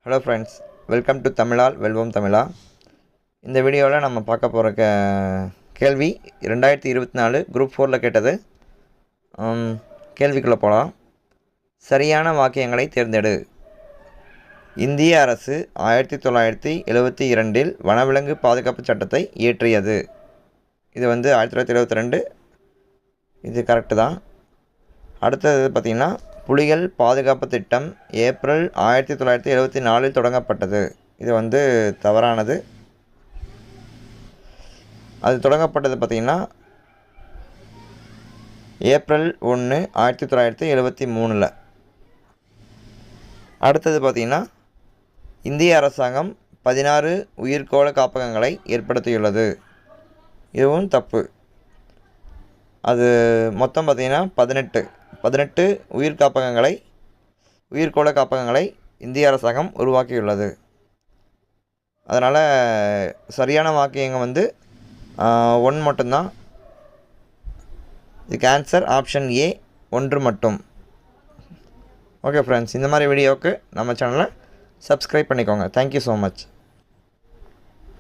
Hello friends, welcome to தமிழால் வெல்வோம் தமிழா. இந்த வீடியோவில் நம்ம பார்க்க போகிற கேள்வி 2024 குரூப் 4ல் கேட்டது. கேள்விக்குள்ளே போகலாம். சரியான வாக்கியங்களை தேர்ந்தெடு. இந்திய அரசு 1972 வனவிலங்கு பாதுகாப்பு சட்டத்தை இயற்றியது. இது 1972. இது கரெக்டு தான். அடுத்தது பார்த்திங்கன்னா, புலிகள் பாதுகாப்பு திட்டம் ஏப்ரல் 1974 தொடங்கப்பட்டது. இது தவறானது. அது தொடங்கப்பட்டது பார்த்திங்கன்னா ஏப்ரல் 1, 1973. அடுத்தது பார்த்திங்கன்னா, இந்திய அரசாங்கம் 16 உயிர்க்கோள காப்பகங்களை ஏற்படுத்தியுள்ளது. இதுவும் தப்பு. அது மொத்தம் பார்த்திங்கன்னா 18 உயிர்க்கோள காப்பகங்களை இந்திய அரசாங்கம் உருவாக்கியுள்ளது. அதனால் சரியான வாக்கியங்க 1 மட்டும்தான். இதுக்கு ஆன்சர் ஆப்ஷன் ஏ, 1 மட்டும். ஓகே ஃப்ரெண்ட்ஸ், இந்த மாதிரி வீடியோவுக்கு நம்ம சேனலை சப்ஸ்கிரைப் பண்ணிக்கோங்க. Thank you so much.